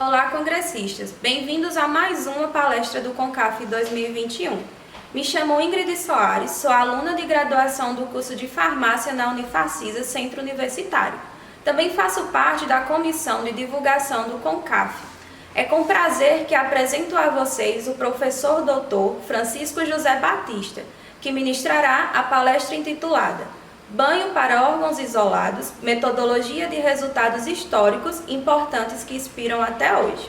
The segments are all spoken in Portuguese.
Olá, congressistas! Bem-vindos a mais uma palestra do CONCAF 2021. Me chamo Ingrid Soares, sou aluna de graduação do curso de Farmácia na Unifacisa Centro Universitário. Também faço parte da comissão de divulgação do CONCAF. É com prazer que apresento a vocês o professor Dr. Francisco José Batista, que ministrará a palestra intitulada Banho para órgãos isolados, metodologia de resultados históricos importantes que inspiram até hoje.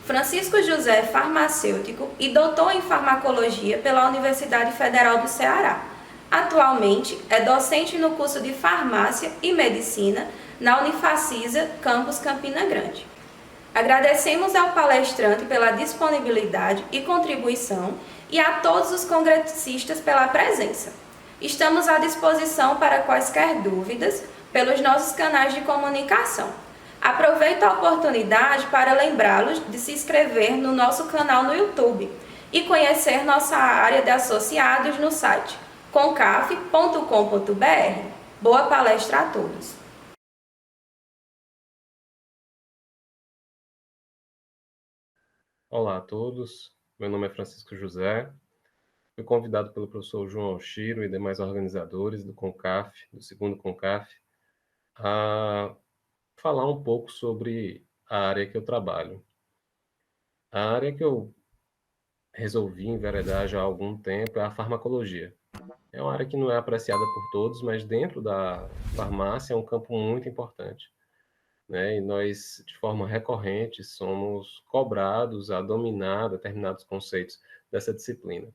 Francisco José é farmacêutico e doutor em farmacologia pela Universidade Federal do Ceará. Atualmente é docente no curso de farmácia e medicina na Unifacisa, campus Campina Grande. Agradecemos ao palestrante pela disponibilidade e contribuição e a todos os congressistas pela presença. Estamos à disposição para quaisquer dúvidas pelos nossos canais de comunicação. Aproveito a oportunidade para lembrá-los de se inscrever no nosso canal no YouTube e conhecer nossa área de associados no site concaf.com.br. Boa palestra a todos! Olá a todos, meu nome é Francisco José, fui convidado pelo professor João Oshiro e demais organizadores do CONCAF, do segundo CONCAF, a falar um pouco sobre a área que eu trabalho. A área que eu resolvi enveredar já há algum tempo é a farmacologia. É uma área que não é apreciada por todos, mas dentro da farmácia é um campo muito importante, né? E nós, de forma recorrente, somos cobrados a dominar determinados conceitos dessa disciplina.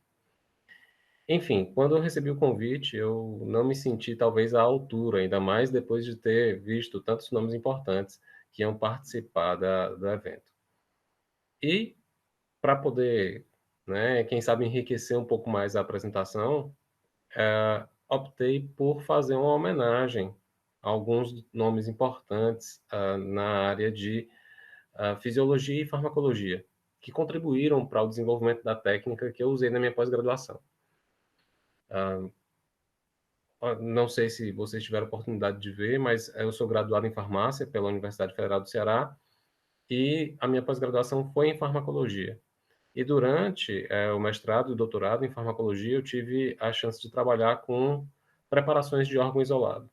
Enfim, quando eu recebi o convite, eu não me senti talvez à altura, ainda mais depois de ter visto tantos nomes importantes que iam participar do evento. E para poder, né, quem sabe enriquecer um pouco mais a apresentação, optei por fazer uma homenagem a alguns nomes importantes na área de fisiologia e farmacologia, que contribuíram para o desenvolvimento da técnica que eu usei na minha pós-graduação. Não sei se vocês tiveram oportunidade de ver, mas eu sou graduado em farmácia pela Universidade Federal do Ceará e a minha pós-graduação foi em farmacologia. E durante o mestrado e o doutorado em farmacologia, eu tive a chance de trabalhar com preparações de órgão isolado.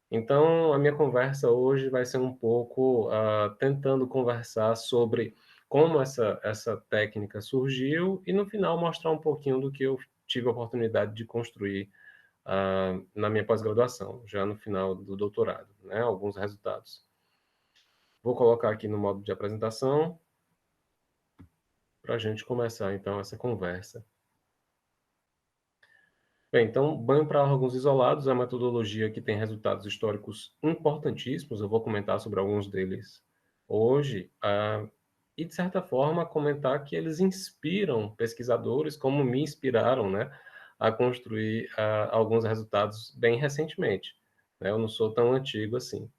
Então, a minha conversa hoje vai ser um pouco tentando conversar sobre como essa técnica surgiu e, no final, mostrar um pouquinho do que eu tive a oportunidade de construir na minha pós-graduação, já no final do doutorado, né? Alguns resultados. Vou colocar aqui no modo de apresentação para a gente começar, então, essa conversa. Bem, então, banho para órgãos isolados é uma metodologia que tem resultados históricos importantíssimos, eu vou comentar sobre alguns deles hoje, e, de certa forma, comentar que eles inspiram pesquisadores, como me inspiraram, né, a construir alguns resultados bem recentemente, né? Eu não sou tão antigo assim.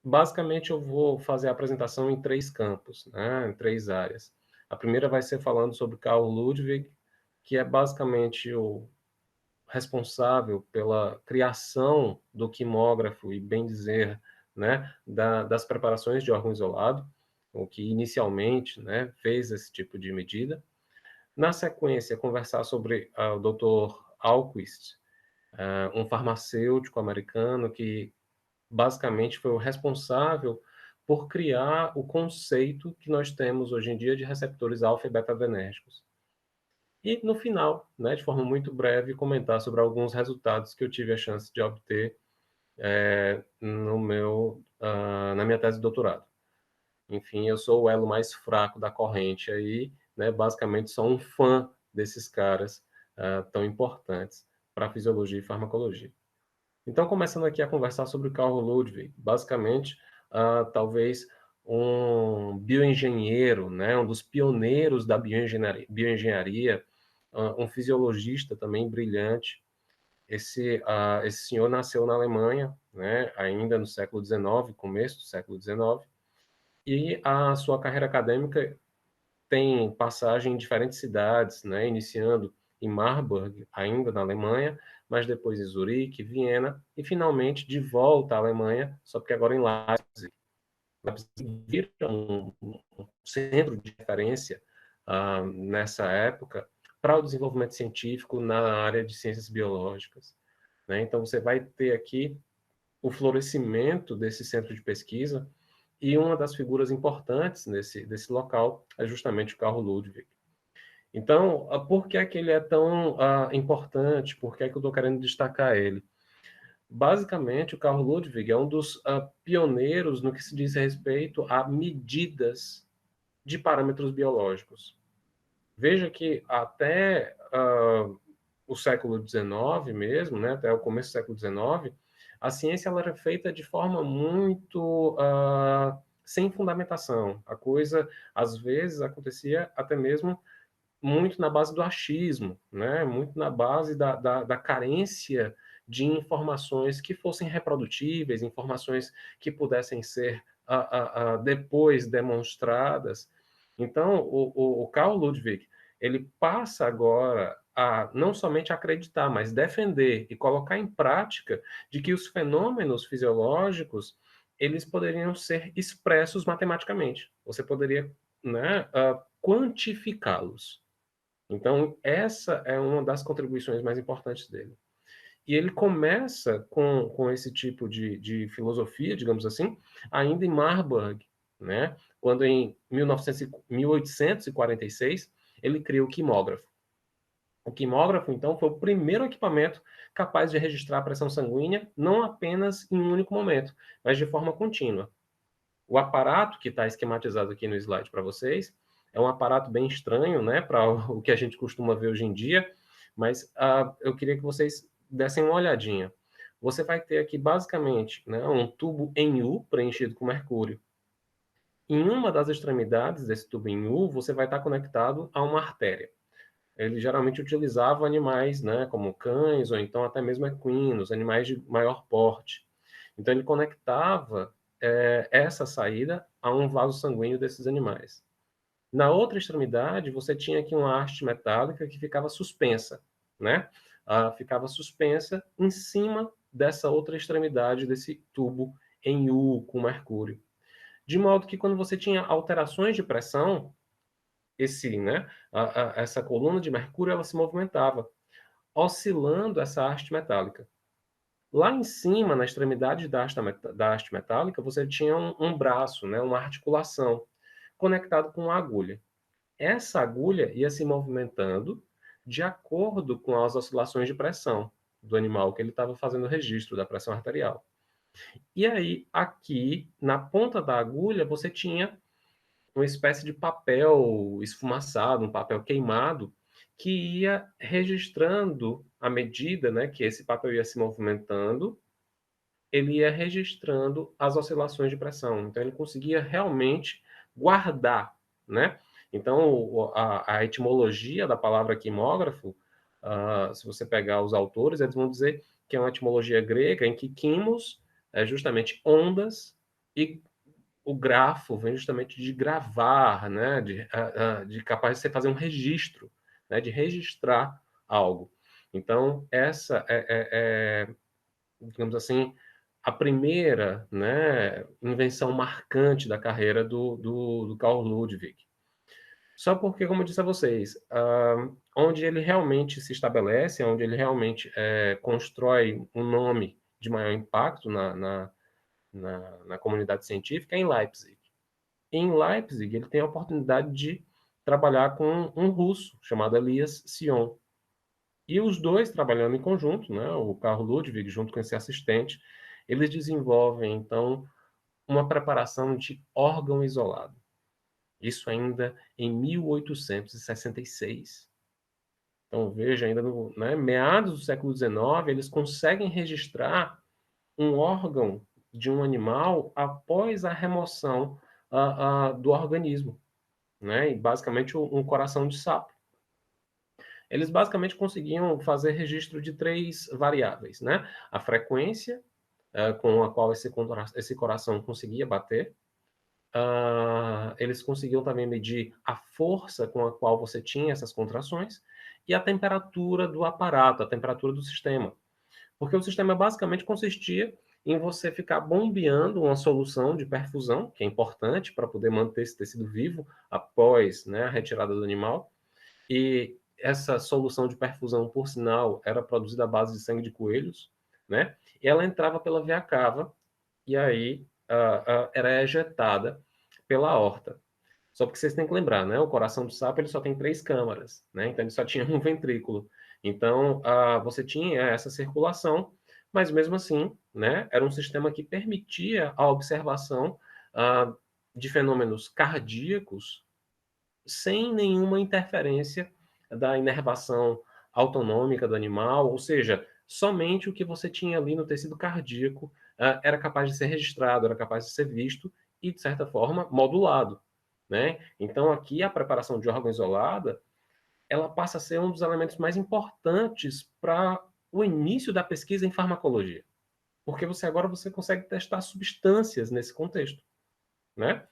Basicamente, eu vou fazer a apresentação em 3 campos, né, em 3 áreas. A primeira vai ser falando sobre Carl Ludwig, que é basicamente o responsável pela criação do quimógrafo e, bem dizer, né, das preparações de órgão isolado, o que inicialmente, né, fez esse tipo de medida. Na sequência, conversar sobre o Dr. Ahlquist, um farmacêutico americano que basicamente foi o responsável por criar o conceito que nós temos hoje em dia de receptores alfa e beta-adrenérgicos. E, no final, né, de forma muito breve, comentar sobre alguns resultados que eu tive a chance de obter na minha tese de doutorado. Enfim, eu sou o elo mais fraco da corrente aí, né, basicamente sou um fã desses caras tão importantes para a fisiologia e farmacologia. Então, começando aqui a conversar sobre o Carl Ludwig, basicamente, talvez um bioengenheiro, né, um dos pioneiros da bioengenharia, um fisiologista também brilhante. Esse senhor nasceu na Alemanha, né, ainda no século XIX, começo do século XIX, e a sua carreira acadêmica tem passagem em diferentes cidades, né, iniciando em Marburg, ainda na Alemanha, mas depois em Zurique, Viena, e finalmente de volta à Alemanha, só que agora em Leipzig. Leipzig vira um centro de referência nessa época para o desenvolvimento científico na área de ciências biológicas, né? Então, você vai ter aqui o florescimento desse centro de pesquisa, e uma das figuras importantes desse local é justamente o Carl Ludwig. Então, por que é que ele é tão importante? Por que é que eu estou querendo destacar ele? Basicamente, o Carl Ludwig é um dos pioneiros no que se diz respeito a medidas de parâmetros biológicos. Veja que até o século XIX mesmo, né, até o começo do século XIX, a ciência ela era feita de forma muito sem fundamentação. A coisa, às vezes, acontecia até mesmo muito na base do achismo, né? Muito na base da carência de informações que fossem reprodutíveis, informações que pudessem ser depois demonstradas. Então, o Carl Ludwig, ele passa agora a não somente acreditar, mas defender e colocar em prática de que os fenômenos fisiológicos eles poderiam ser expressos matematicamente. Você poderia, né, quantificá-los. Então, essa é uma das contribuições mais importantes dele. E ele começa com esse tipo de filosofia, digamos assim, ainda em Marburg, né? Quando em 1846 ele cria o quimógrafo. O quimógrafo, então, foi o primeiro equipamento capaz de registrar a pressão sanguínea não apenas em um único momento, mas de forma contínua. O aparato que está esquematizado aqui no slide para vocês é um aparato bem estranho, né, para o que a gente costuma ver hoje em dia, mas eu queria que vocês dessem uma olhadinha. Você vai ter aqui, basicamente, né, um tubo em U preenchido com mercúrio. Em uma das extremidades desse tubo em U, você vai estar conectado a uma artéria. Ele geralmente utilizava animais, né, como cães ou então até mesmo equinos, animais de maior porte. Então ele conectava essa saída a um vaso sanguíneo desses animais. Na outra extremidade, você tinha aqui uma haste metálica que ficava suspensa, né? Ficava suspensa em cima dessa outra extremidade desse tubo em U com mercúrio. De modo que quando você tinha alterações de pressão, essa coluna de mercúrio ela se movimentava, oscilando essa haste metálica. Lá em cima, na extremidade da haste metálica, você tinha um braço, né, uma articulação, conectado com uma agulha. Essa agulha ia se movimentando de acordo com as oscilações de pressão do animal que ele estava fazendo o registro da pressão arterial. E aí, aqui, na ponta da agulha, você tinha uma espécie de papel esfumaçado, um papel queimado, que ia registrando à medida, né, que esse papel ia se movimentando, ele ia registrando as oscilações de pressão. Então, ele conseguia realmente guardar, né? Então, a etimologia da palavra quimógrafo, se você pegar os autores, eles vão dizer que é uma etimologia grega em que quimos é justamente ondas e o grafo vem justamente de gravar, né? De capaz de você fazer um registro, né? De registrar algo. Então, essa digamos assim, a primeira, né, invenção marcante da carreira do Carl Ludwig. Só porque, como eu disse a vocês, onde ele realmente se estabelece, onde ele realmente constrói um nome de maior impacto na comunidade científica, é em Leipzig. Em Leipzig, ele tem a oportunidade de trabalhar com um russo chamado Elias Sion. E os dois trabalhando em conjunto, né, o Carl Ludwig junto com esse assistente, eles desenvolvem, então, uma preparação de órgão isolado. Isso ainda em 1866. Então, veja, ainda no meados do século XIX, eles conseguem registrar um órgão de um animal após a remoção do organismo, né? E basicamente um coração de sapo. Eles basicamente conseguiam fazer registro de três variáveis, né? A frequência com a qual esse coração conseguia bater. Eles conseguiam também medir a força com a qual você tinha essas contrações e a temperatura do aparato, a temperatura do sistema. Porque o sistema basicamente consistia em você ficar bombeando uma solução de perfusão, que é importante para poder manter esse tecido vivo após, né, a retirada do animal. E essa solução de perfusão, por sinal, era produzida à base de sangue de coelhos, né? E ela entrava pela veia cava e aí era ejetada pela aorta. Só porque vocês têm que lembrar, né? O coração do sapo ele só tem 3 câmaras, né? Então ele só tinha um ventrículo. Então você tinha essa circulação, mas mesmo assim, né? Era um sistema que permitia a observação de fenômenos cardíacos sem nenhuma interferência da inervação autonômica do animal, ou seja, somente o que você tinha ali no tecido cardíaco era capaz de ser registrado, era capaz de ser visto e, de certa forma, modulado, né? Então, aqui, a preparação de órgão isolada, ela passa a ser um dos elementos mais importantes para o início da pesquisa em farmacologia, porque você consegue testar substâncias nesse contexto, né?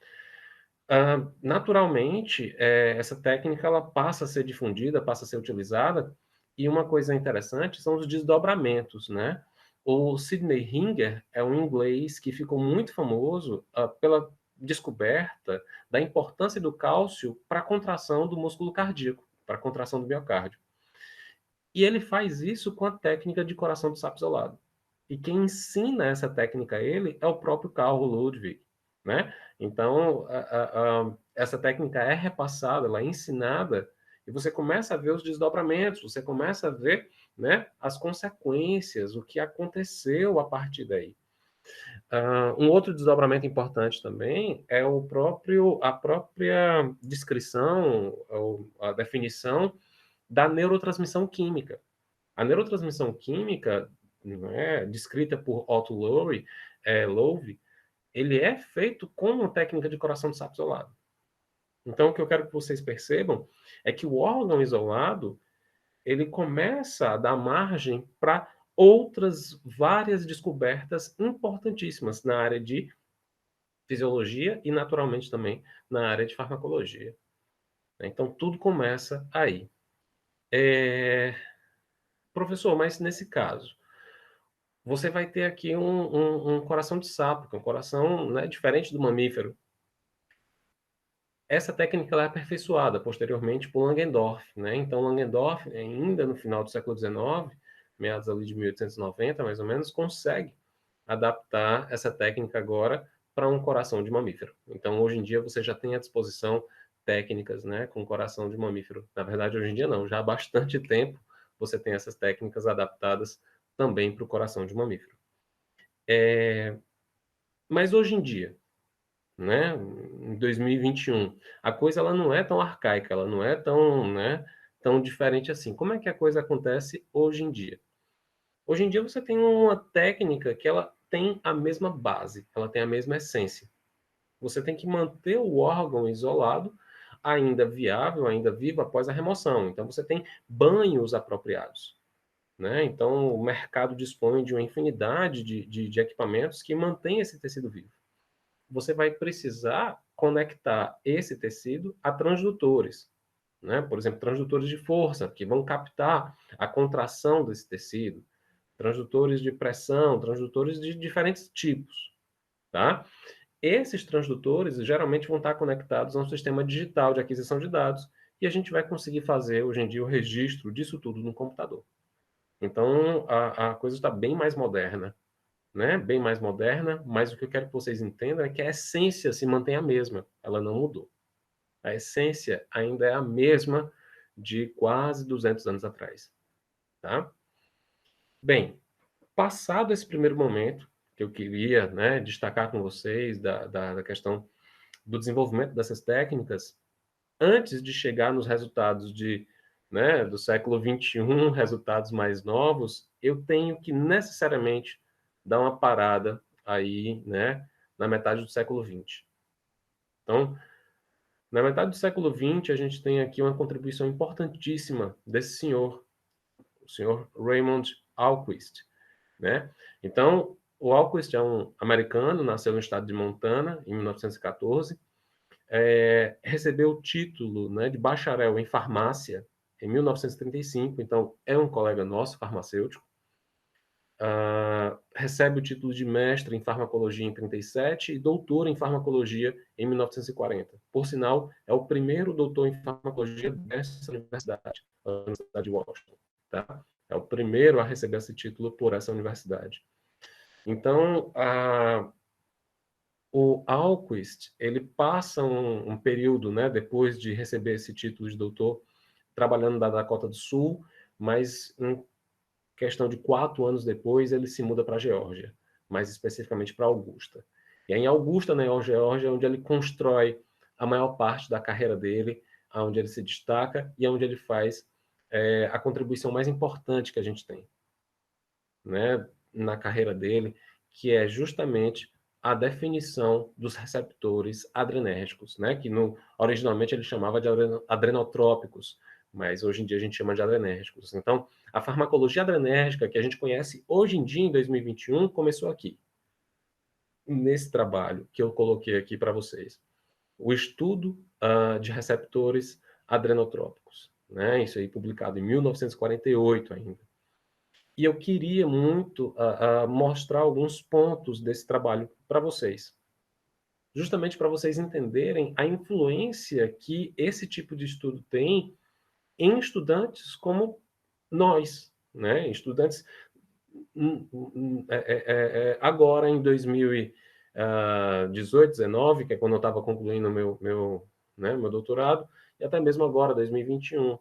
Naturalmente, essa técnica ela passa a ser difundida, passa a ser utilizada, e uma coisa interessante são os desdobramentos, né? O Sidney Ringer é um inglês que ficou muito famoso pela descoberta da importância do cálcio para a contração do músculo cardíaco, para a contração do miocárdio. E ele faz isso com a técnica de coração do sapo isolado. E quem ensina essa técnica a ele é o próprio Carl Ludwig, né? Então, essa técnica é repassada, ela é ensinada, e você começa a ver os desdobramentos, você começa a ver, né, as consequências, o que aconteceu a partir daí. Um outro desdobramento importante também é a própria descrição, a definição da neurotransmissão química. A neurotransmissão química, né, descrita por Otto Loewe, ele é feito com uma técnica de coração de sapo isolado. Então, o que eu quero que vocês percebam é que o órgão isolado, ele começa a dar margem para outras várias descobertas importantíssimas na área de fisiologia e, naturalmente, também na área de farmacologia. Então, tudo começa aí. Professor, mas nesse caso, você vai ter aqui um coração de sapo, que é um coração, né, diferente do mamífero. Essa técnica ela é aperfeiçoada posteriormente por Langendorf, né? Então, Langendorf, ainda no final do século XIX, meados ali de 1890, mais ou menos, consegue adaptar essa técnica agora para um coração de mamífero. Então, hoje em dia, você já tem à disposição técnicas, né, com coração de mamífero. Na verdade, hoje em dia não, já há bastante tempo você tem essas técnicas adaptadas também para o coração de mamífero. Mas hoje em dia, né, em 2021, a coisa ela não é tão arcaica, ela não é tão, né, tão diferente assim. Como é que a coisa acontece hoje em dia? Hoje em dia você tem uma técnica que ela tem a mesma base, ela tem a mesma essência. Você tem que manter o órgão isolado, ainda viável, ainda vivo após a remoção. Então você tem banhos apropriados, né? Então o mercado dispõe de uma infinidade de equipamentos que mantêm esse tecido vivo. Você vai precisar conectar esse tecido a transdutores, né? Por exemplo, transdutores de força, que vão captar a contração desse tecido, transdutores de pressão, transdutores de diferentes tipos, tá? Esses transdutores geralmente vão estar conectados a um sistema digital de aquisição de dados e a gente vai conseguir fazer, hoje em dia, o registro disso tudo no computador. Então, a coisa está bem mais moderna, né? Bem mais moderna, mas o que eu quero que vocês entendam é que a essência se mantém a mesma, ela não mudou. A essência ainda é a mesma de quase 200 anos atrás, tá? Bem, passado esse primeiro momento, que eu queria, né, destacar com vocês da questão do desenvolvimento dessas técnicas, antes de chegar nos resultados né, do século XXI, resultados mais novos, eu tenho que necessariamente dar uma parada aí, né, na metade do século XX. Então, na metade do século XX, a gente tem aqui uma contribuição importantíssima desse senhor, o senhor Raymond Alquist, né? Então, o Alquist é um americano, nasceu no estado de Montana, em 1914, recebeu o título, né, de bacharel em farmácia em 1935, então é um colega nosso, farmacêutico. Recebe o título de mestre em farmacologia em 37 e doutor em farmacologia em 1940. Por sinal, é o primeiro doutor em farmacologia dessa universidade, a Universidade de Washington. Tá? É o primeiro a receber esse título por essa universidade. Então, o Alquist, ele passa um período, né, depois de receber esse título de doutor, trabalhando na Dakota do Sul, mas em questão de 4 anos depois, ele se muda para a Geórgia, mais especificamente para Augusta. E é em Augusta, na Geórgia, onde ele constrói a maior parte da carreira dele, onde ele se destaca e onde ele faz a contribuição mais importante que a gente tem, né, na carreira dele, que é justamente a definição dos receptores adrenérgicos, né, que originalmente ele chamava de adrenotrópicos, mas hoje em dia a gente chama de adrenérgicos. Então, a farmacologia adrenérgica que a gente conhece hoje em dia, em 2021, começou aqui, nesse trabalho que eu coloquei aqui para vocês. O estudo de receptores adrenotrópicos, né? Isso aí publicado em 1948 ainda. E eu queria muito mostrar alguns pontos desse trabalho para vocês, justamente para vocês entenderem a influência que esse tipo de estudo tem em estudantes como nós, né? Estudantes agora em 2018, 19, que é quando eu estava concluindo meu doutorado, e até mesmo agora, 2021.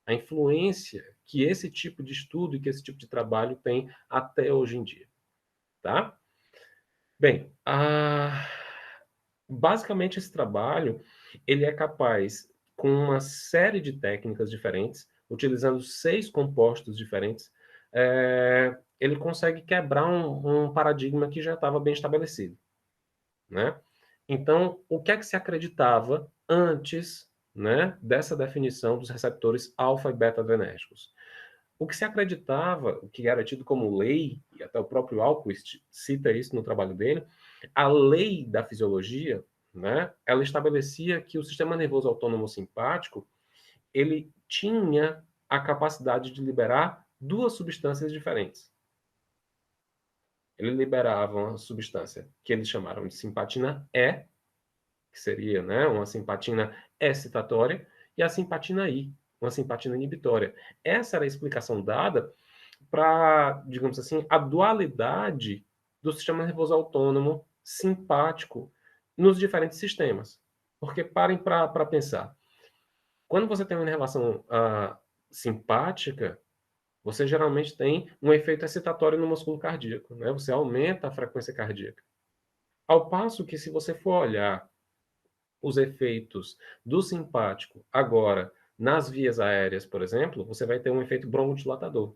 A influência que esse tipo de estudo e que esse tipo de trabalho tem até hoje em dia, tá? Bem, basicamente esse trabalho, ele é capaz, com uma série de técnicas diferentes, utilizando 6 compostos diferentes, ele consegue quebrar um paradigma que já estava bem estabelecido, né? Então, o que é que se acreditava antes, né, dessa definição dos receptores alfa e beta adrenérgicos? O que se acreditava, o que era tido como lei, e até o próprio Alquist cita isso no trabalho dele, a lei da fisiologia, né, ela estabelecia que o sistema nervoso autônomo simpático, ele tinha a capacidade de liberar 2 substâncias diferentes. Ele liberava uma substância que eles chamaram de simpatina E, que seria, né, uma simpatina excitatória, e a simpatina I, uma simpatina inibitória. Essa era a explicação dada para, digamos assim, a dualidade do sistema nervoso autônomo simpático nos diferentes sistemas. Porque parem para pensar. Quando você tem uma inervação simpática, você geralmente tem um efeito excitatório no músculo cardíaco, né? Você aumenta a frequência cardíaca. Ao passo que, se você for olhar os efeitos do simpático agora nas vias aéreas, por exemplo, você vai ter um efeito broncodilatador.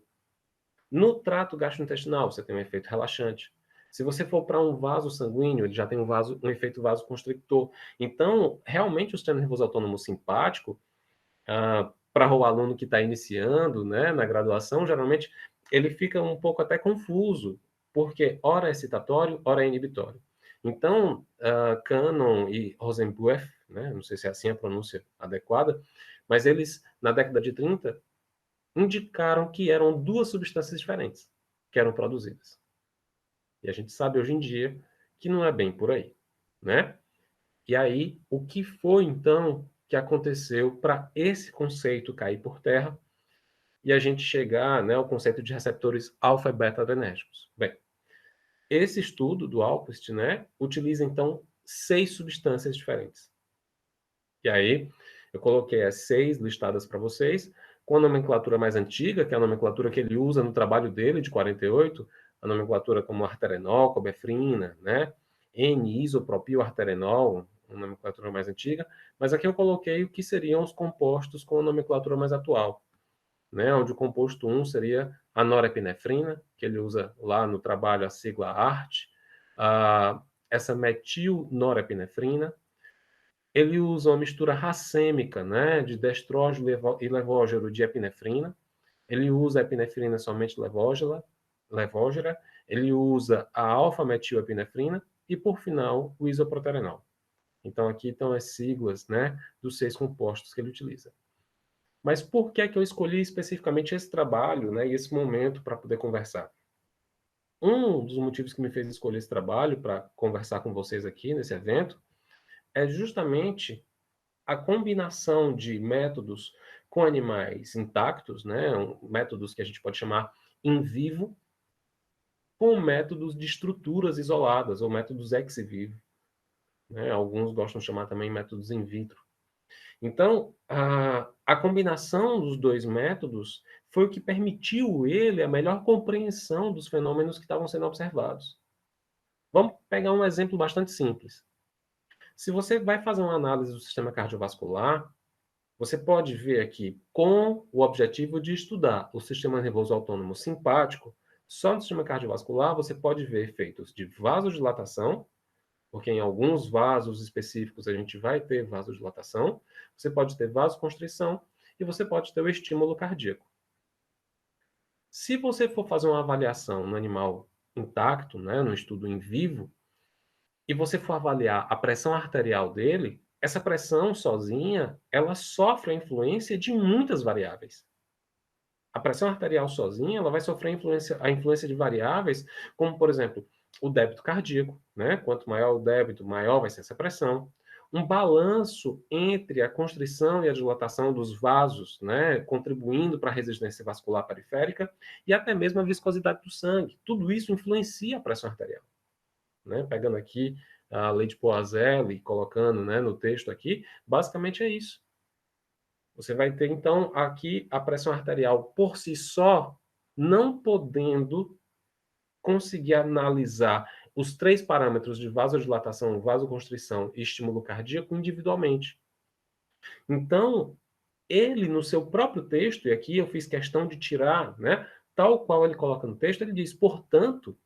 No trato gastrointestinal, você tem um efeito relaxante. Se você for para um vaso sanguíneo, ele já tem um efeito vasoconstrictor. Então, realmente, o sistema nervoso autônomo simpático, para o aluno que está iniciando, né, na graduação, geralmente ele fica um pouco até confuso, porque ora é excitatório, ora é inibitório. Então, Cannon e Rosenbuech, né, não sei se é assim a pronúncia adequada, mas eles, na década de 30, indicaram que eram 2 substâncias diferentes que eram produzidas. E a gente sabe hoje em dia que não é bem por aí, né? E aí, o que foi então que aconteceu para esse conceito cair por terra e a gente chegar, né, ao conceito de receptores alfa e beta adrenérgicos? Bem, esse estudo do Alquist, né, utiliza então 6 substâncias diferentes. E aí, eu coloquei as 6 listadas para vocês, com a nomenclatura mais antiga, que é a nomenclatura que ele usa no trabalho dele, de 48, a nomenclatura como arterenol, cobefrina, né? N-isopropil-arterenol, uma nomenclatura mais antiga, mas aqui eu coloquei o que seriam os compostos com a nomenclatura mais atual, né? Onde o composto 1 seria a norepinefrina, que ele usa lá no trabalho a sigla ART, essa metilnorepinefrina. Ele usa uma mistura racêmica, né, de destrógeno e levógero de epinefrina. Ele usa a epinefrina somente levógera. Ele usa a alfa-metilepinefrina e, por final, o isoproterenol. Então, aqui estão as siglas, né, dos 6 compostos que ele utiliza. Mas por que é que eu escolhi especificamente esse trabalho, né, e esse momento para poder conversar? Um dos motivos que me fez escolher esse trabalho para conversar com vocês aqui nesse evento é justamente a combinação de métodos com animais intactos, né, métodos que a gente pode chamar in vivo, com métodos de estruturas isoladas, ou métodos ex vivo, né? Alguns gostam de chamar também métodos in vitro. Então, a combinação dos dois métodos foi o que permitiu ele a melhor compreensão dos fenômenos que estavam sendo observados. Vamos pegar um exemplo bastante simples. Se você vai fazer uma análise do sistema cardiovascular, você pode ver aqui, com o objetivo de estudar o sistema nervoso autônomo simpático, só no sistema cardiovascular você pode ver efeitos de vasodilatação, porque em alguns vasos específicos a gente vai ter vasodilatação, você pode ter vasoconstrição e você pode ter o estímulo cardíaco. Se você for fazer uma avaliação no animal intacto, né, no estudo em vivo, e você for avaliar a pressão arterial dele, essa pressão sozinha, ela sofre a influência de muitas variáveis. A pressão arterial sozinha, ela vai sofrer a influência de variáveis, como, por exemplo, o débito cardíaco, né? Quanto maior o débito, maior vai ser essa pressão. Um balanço entre a constrição e a dilatação dos vasos, né? Contribuindo para a resistência vascular periférica e até mesmo a viscosidade do sangue. Tudo isso influencia a pressão arterial, né? Pegando aqui a lei de Poiseuille e colocando, né, no texto aqui, basicamente é isso. Você vai ter, então, aqui a pressão arterial por si só, não podendo conseguir analisar os três parâmetros de vasodilatação, vasoconstrição e estímulo cardíaco individualmente. Então, ele, no seu próprio texto, e aqui eu fiz questão de tirar, né, tal qual ele coloca no texto, ele diz, portanto,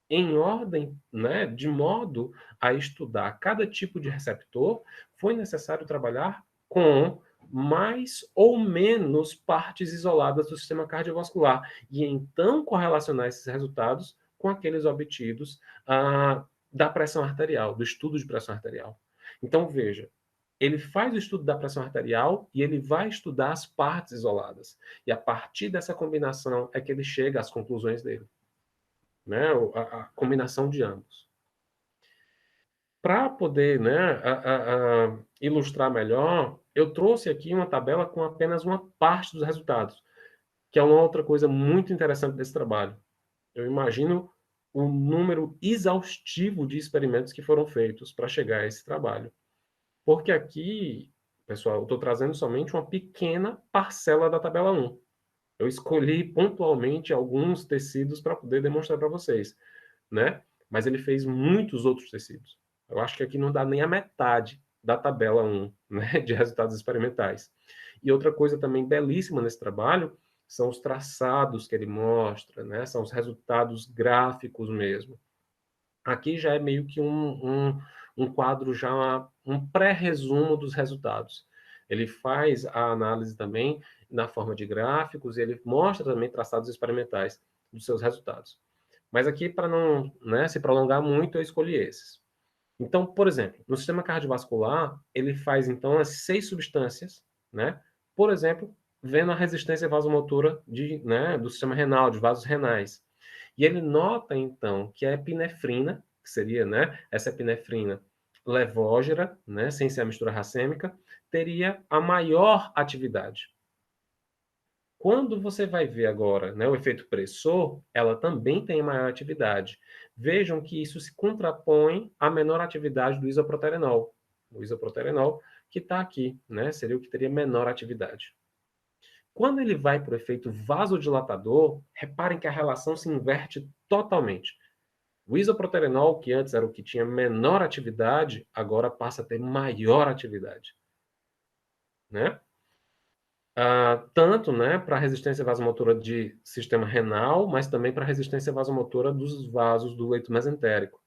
em ordem, né, de modo a estudar cada tipo de receptor, foi necessário trabalhar com mais ou menos partes isoladas do sistema cardiovascular e então correlacionar esses resultados com aqueles obtidos da pressão arterial, do estudo de pressão arterial. Então, veja, ele faz o estudo da pressão arterial e ele vai estudar as partes isoladas. E a partir dessa combinação é que ele chega às conclusões dele, né? A combinação de ambos. Para poder, né, ilustrar melhor, eu trouxe aqui uma tabela com apenas uma parte dos resultados, que é uma outra coisa muito interessante desse trabalho. Eu imagino o número exaustivo de experimentos que foram feitos para chegar a esse trabalho. Porque aqui, pessoal, eu estou trazendo somente uma pequena parcela da tabela 1. Eu escolhi pontualmente alguns tecidos para poder demonstrar para vocês, né? Mas ele fez muitos outros tecidos. Eu acho que aqui não dá nem a metade da tabela 1, né, de resultados experimentais. E outra coisa também belíssima nesse trabalho são os traçados que ele mostra, né? São os resultados gráficos mesmo. Aqui já é meio que um quadro, já um pré-resumo dos resultados. Ele faz a análise também na forma de gráficos e ele mostra também traçados experimentais dos seus resultados. Mas aqui, para não, né, se prolongar muito, eu escolhi esses. Então, por exemplo, no sistema cardiovascular, ele faz, então, as 6 substâncias, né? Por exemplo, vendo a resistência vasomotora né, do sistema renal, de vasos renais. E ele nota, então, que a epinefrina, que seria, né, essa epinefrina levógera, né, sem ser a mistura racêmica, teria a maior atividade. Quando você vai ver agora, né, o efeito pressor, ela também tem maior atividade. Vejam que isso se contrapõe à menor atividade do isoproterenol. O isoproterenol que está aqui, né, seria o que teria menor atividade. Quando ele vai para o efeito vasodilatador, reparem que a relação se inverte totalmente. O isoproterenol, que antes era o que tinha menor atividade, agora passa a ter maior atividade, né? Tanto, né, para a resistência vasomotora de sistema renal, mas também para a resistência vasomotora dos vasos do leito mesentérico.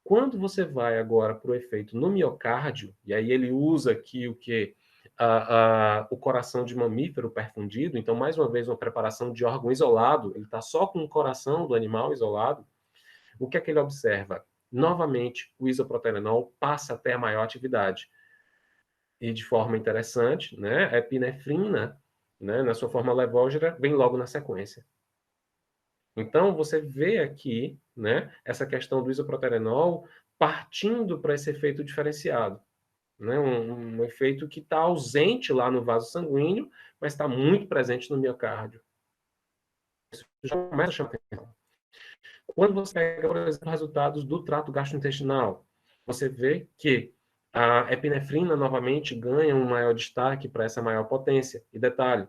Quando você vai agora para o efeito no miocárdio, e aí ele usa aqui o que? O coração de mamífero perfundido, então, mais uma vez, uma preparação de órgão isolado, ele está só com o coração do animal isolado. O que é que ele observa? Novamente, o isoproterenol passa até a maior atividade. e de forma interessante, né, a epinefrina, né, na sua forma levógera, vem logo na sequência. Então, você vê aqui, né, essa questão do isoproterenol partindo para esse efeito diferenciado, né, um efeito que está ausente lá no vaso sanguíneo, mas está muito presente no miocárdio. Isso já começa a chamar atenção. Quando você pega, por exemplo, resultados do trato gastrointestinal, você vê que a epinefrina novamente ganha um maior destaque para essa maior potência. E detalhe,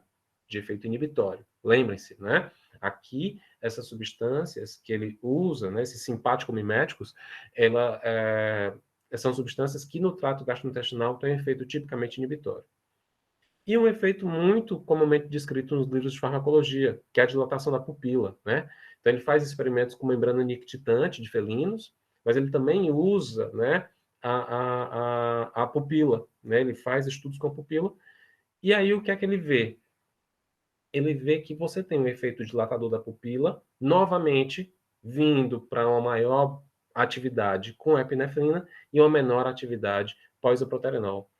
de efeito inibitório. Lembrem-se, né? Aqui, essas substâncias que ele usa, né, esses simpático-miméticos, são substâncias que no trato gastrointestinal têm efeito tipicamente inibitório. E um efeito muito comumente descrito nos livros de farmacologia, que é a dilatação da pupila, né? Então ele faz experimentos com membrana nictitante de felinos, mas ele também usa, né, a pupila, né? Ele faz estudos com a pupila, e aí o que é que ele vê? Ele vê que você tem um efeito dilatador da pupila, novamente vindo para uma maior atividade com epinefrina e uma menor atividade pós-isoproterenol.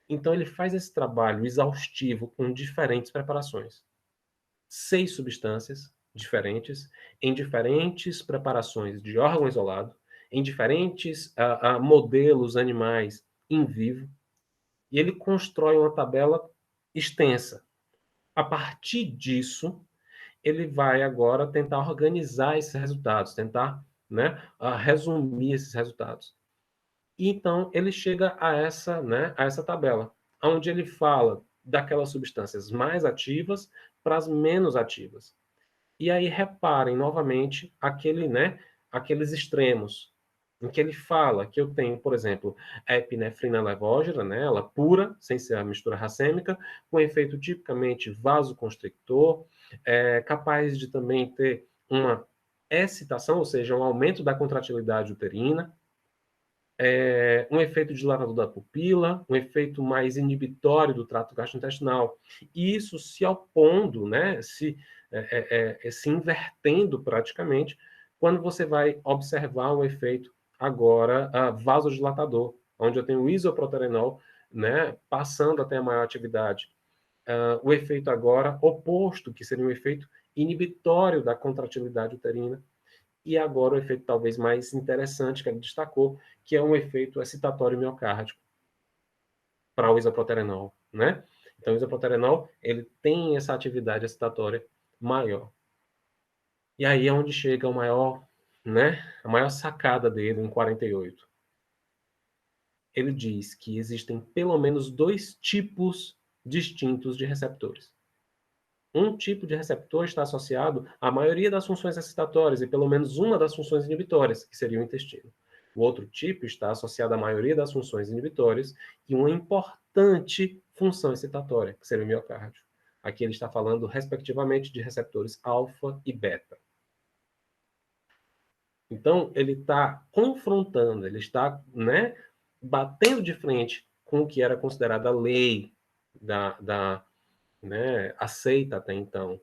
Então, ele faz esse trabalho exaustivo com diferentes preparações. 6 substâncias diferentes, em diferentes preparações de órgão isolado, em diferentes modelos animais in vivo, e ele constrói uma tabela extensa. A partir disso, ele vai agora tentar organizar esses resultados, tentar, né, resumir esses resultados. E então ele chega a essa, né, a essa tabela, onde ele fala daquelas substâncias mais ativas para as menos ativas. E aí reparem novamente né, aqueles extremos, em que ele fala que eu tenho, por exemplo, a epinefrina levógera, né, ela pura, sem ser a mistura racêmica, com efeito tipicamente vasoconstrictor, capaz de também ter uma excitação, ou seja, um aumento da contratilidade uterina, um efeito dilatador da pupila, um efeito mais inibitório do trato gastrointestinal. E isso se opondo, né, se invertendo praticamente, quando você vai observar um efeito agora vasodilatador, onde eu tenho o isoproterenol, né, passando até a maior atividade. O efeito agora oposto, que seria um efeito inibitório da contratilidade uterina, e agora o efeito talvez mais interessante que ele destacou, que é um efeito excitatório miocárdico para o isoproterenol, né? Então, o isoproterenol, ele tem essa atividade excitatória maior. E aí é onde chega o maior, né? A maior sacada dele em 48. Ele diz que existem pelo menos 2 tipos distintos de receptores. Um tipo de receptor está associado à maioria das funções excitatórias e pelo menos uma das funções inibitórias, que seria o intestino. O outro tipo está associado à maioria das funções inibitórias e uma importante função excitatória, que seria o miocárdio. Aqui ele está falando, respectivamente, de receptores alfa e beta. Então, ele está confrontando, ele está, né, batendo de frente com o que era considerada a lei né, aceita até então.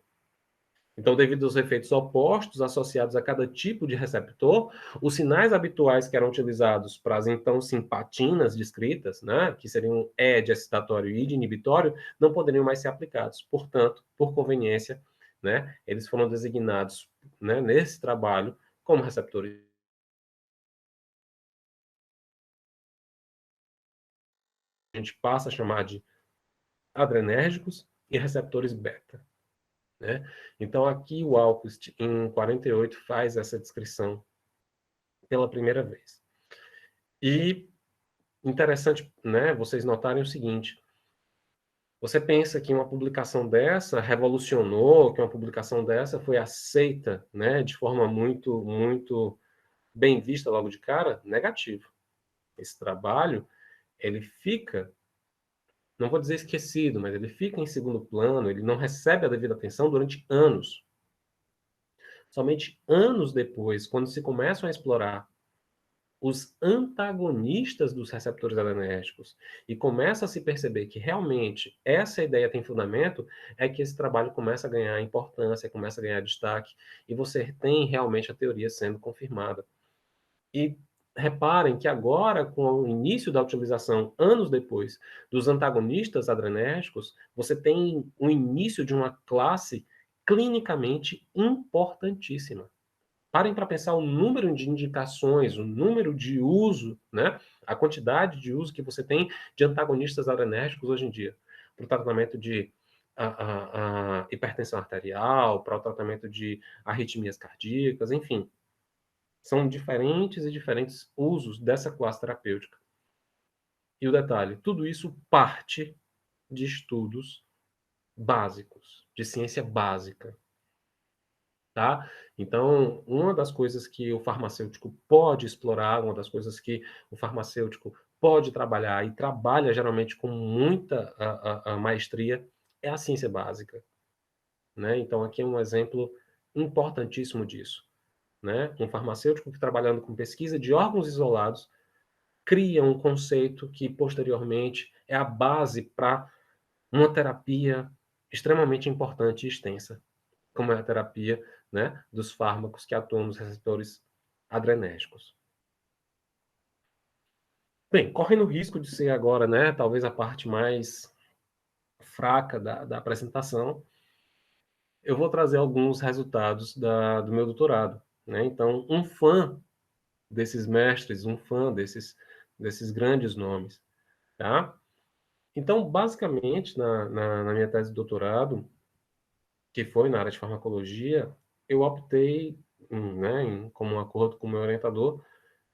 Então, devido aos efeitos opostos associados a cada tipo de receptor, os sinais habituais que eram utilizados para as então simpatinas descritas, né, que seriam E de excitatório e de inibitório, não poderiam mais ser aplicados. Portanto, por conveniência, né, eles foram designados, né, nesse trabalho como receptores. A gente passa a chamar de adrenérgicos e receptores beta. Né? Então, aqui o Alquist, em 48, faz essa descrição pela primeira vez. E interessante, né, vocês notarem o seguinte: você pensa que uma publicação dessa revolucionou, que uma publicação dessa foi aceita, né, de forma muito, muito bem vista logo de cara? Negativo. Esse trabalho, ele fica, não vou dizer esquecido, mas ele fica em segundo plano, ele não recebe a devida atenção durante anos. Somente anos depois, quando se começam a explorar os antagonistas dos receptores adrenérgicos e começa a se perceber que realmente essa ideia tem fundamento, é que esse trabalho começa a ganhar importância, começa a ganhar destaque, e você tem realmente a teoria sendo confirmada. E reparem que agora, com o início da utilização, anos depois, dos antagonistas adrenérgicos, você tem o início de uma classe clinicamente importantíssima. Parem para pensar o número de indicações, o número de uso, né? A quantidade de uso que você tem de antagonistas adrenérgicos hoje em dia, para o tratamento de a hipertensão arterial, para o tratamento de arritmias cardíacas, enfim. São diferentes e diferentes usos dessa classe terapêutica. E o detalhe, tudo isso parte de estudos básicos, de ciência básica, tá? Então, uma das coisas que o farmacêutico pode explorar, uma das coisas que o farmacêutico pode trabalhar e trabalha geralmente com muita a maestria é a ciência básica, né? Então, aqui é um exemplo importantíssimo disso, né? Um farmacêutico que trabalhando com pesquisa de órgãos isolados cria um conceito que posteriormente é a base para uma terapia extremamente importante e extensa, como é a terapia, né, dos fármacos que atuam nos receptores adrenérgicos. Bem, correndo o risco de ser agora, né, talvez a parte mais fraca da apresentação, eu vou trazer alguns resultados do meu doutorado, né? Então, um fã desses mestres, um fã desses grandes nomes, tá? Então, basicamente, na minha tese de doutorado, que foi na área de farmacologia, eu optei, né, como um acordo com o meu orientador,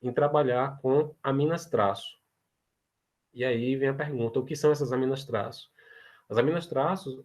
em trabalhar com aminas-traço. E aí vem a pergunta, o que são essas aminas-traço? As aminas-traços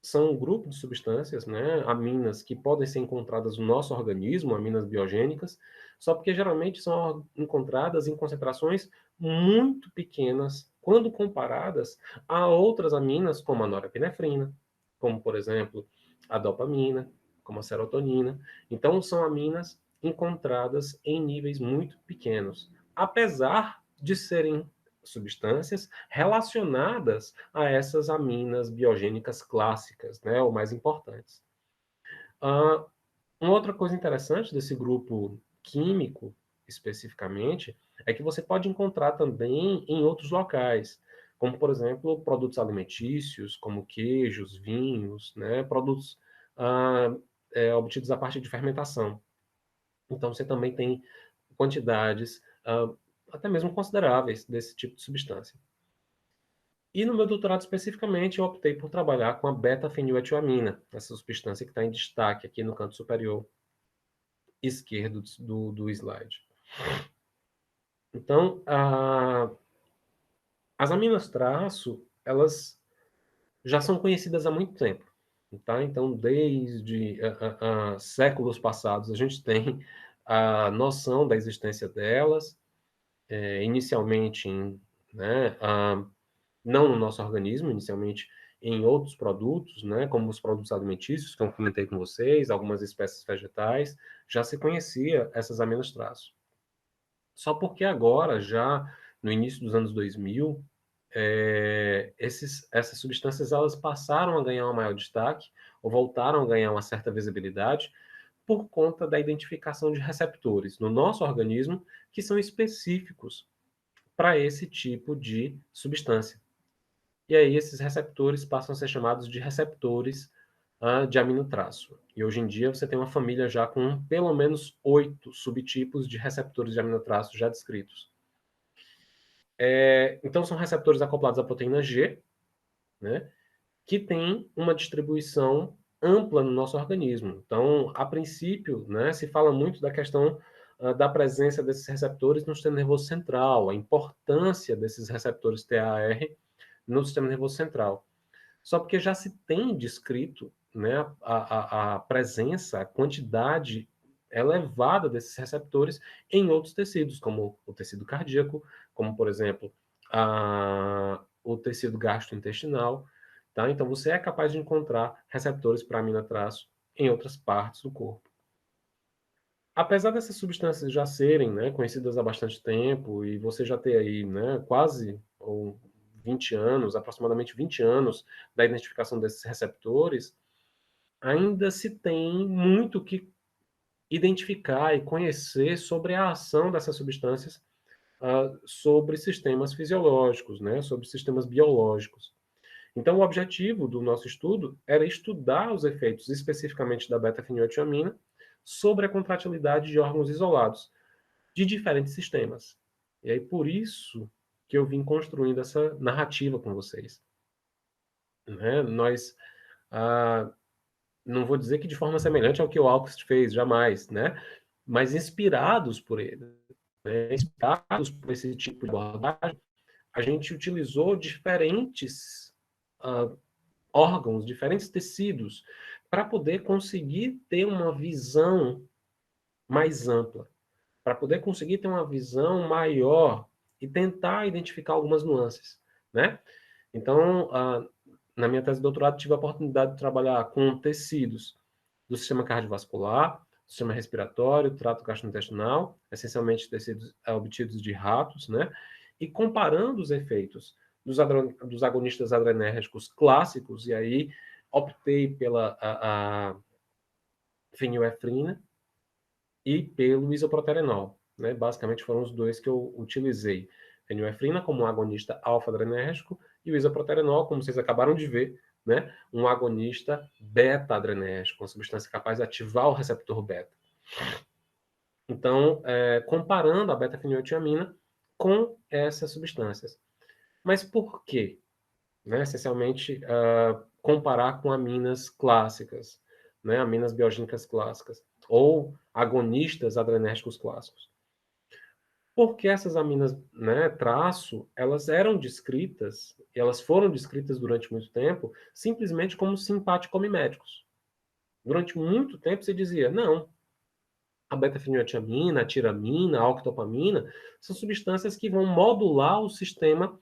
são um grupo de substâncias, né, aminas, que podem ser encontradas no nosso organismo, aminas biogênicas, só porque geralmente são encontradas em concentrações muito pequenas quando comparadas a outras aminas, como a norepinefrina, como, por exemplo, a dopamina, como a serotonina. Então, são aminas encontradas em níveis muito pequenos, apesar de serem substâncias relacionadas a essas aminas biogênicas clássicas, né, ou mais importantes. Ah, uma outra coisa interessante desse grupo químico, especificamente, é que você pode encontrar também em outros locais, como, por exemplo, produtos alimentícios, como queijos, vinhos, né, produtos obtidos a partir de fermentação. Então, você também tem quantidades até mesmo consideráveis desse tipo de substância. E no meu doutorado especificamente, eu optei por trabalhar com a beta-feniletilamina, essa substância que está em destaque aqui no canto superior esquerdo do slide. Então, as aminas-traço, elas já são conhecidas há muito tempo. Tá? Então, desde séculos passados, a gente tem a noção da existência delas, inicialmente né, não no nosso organismo, inicialmente em outros produtos, né, como os produtos alimentícios, que eu comentei com vocês, algumas espécies vegetais, já se conhecia essas aminas-traço. Só porque agora, já no início dos anos 2000, essas substâncias elas passaram a ganhar um maior destaque, ou voltaram a ganhar uma certa visibilidade, por conta da identificação de receptores no nosso organismo que são específicos para esse tipo de substância. E aí esses receptores passam a ser chamados de receptores de aminotraço. E hoje em dia você tem uma família já com pelo menos 8 subtipos de receptores de aminotraço já descritos. Então são receptores acoplados à proteína G, né, que tem uma distribuição ampla no nosso organismo. Então, a princípio, né, se fala muito da questão da presença desses receptores no sistema nervoso central, a importância desses receptores TAR no sistema nervoso central. Só porque já se tem descrito, né, a presença, a quantidade elevada desses receptores em outros tecidos, como o tecido cardíaco, como, por exemplo, o tecido gastrointestinal. Tá? Então, você é capaz de encontrar receptores para aminotraço em outras partes do corpo. Apesar dessas substâncias já serem, né, conhecidas há bastante tempo, e você já ter aí, né, quase ou 20 anos, aproximadamente 20 anos da identificação desses receptores, ainda se tem muito que identificar e conhecer sobre a ação dessas substâncias sobre sistemas fisiológicos, né, sobre sistemas biológicos. Então, o objetivo do nosso estudo era estudar os efeitos especificamente da beta-fenilotiamina sobre a contratilidade de órgãos isolados de diferentes sistemas. E aí, por isso que eu vim construindo essa narrativa com vocês. Né? Nós, ah, não vou dizer que de forma semelhante ao que o August fez, jamais, né? Mas inspirados por ele, né? Inspirados por esse tipo de abordagem, a gente utilizou diferentes órgãos, diferentes tecidos, para poder conseguir ter uma visão mais ampla, para poder conseguir ter uma visão maior e tentar identificar algumas nuances, né? Então, na minha tese de doutorado, tive a oportunidade de trabalhar com tecidos do sistema cardiovascular, do sistema respiratório, trato gastrointestinal, essencialmente tecidos obtidos de ratos, né? E comparando os efeitos dos agonistas adrenérgicos clássicos, e aí optei pela fenilefrina e pelo isoproterenol, né? Basicamente foram os dois que eu utilizei. Fenilefrina como um agonista alfa-adrenérgico e o isoproterenol, como vocês acabaram de ver, né? Um agonista beta-adrenérgico, uma substância capaz de ativar o receptor beta. Então, comparando a beta-fenilotiamina com essas substâncias. Mas por quê? Né? Essencialmente, comparar com aminas clássicas, né? Aminas biogênicas clássicas, ou agonistas adrenérgicos clássicos. Porque essas aminas, né, traço, elas eram descritas, e elas foram descritas durante muito tempo, simplesmente como simpaticomiméticos. Durante muito tempo se dizia, não, a beta-fenilotiamina, a tiramina, a octopamina, são substâncias que vão modular o sistema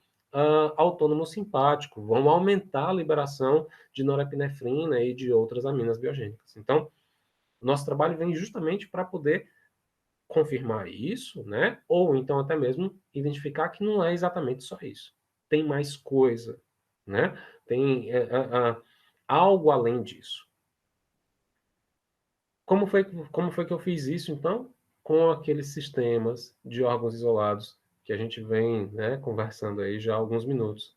autônomo simpático, vão aumentar a liberação de norepinefrina e de outras aminas biogênicas. Então, nosso trabalho vem justamente para poder confirmar isso, né? Ou então até mesmo identificar que não é exatamente só isso. Tem mais coisa, né? Tem algo além disso. Como foi que eu fiz isso, então? Com aqueles sistemas de órgãos isolados que a gente vem, né, conversando aí já há alguns minutos.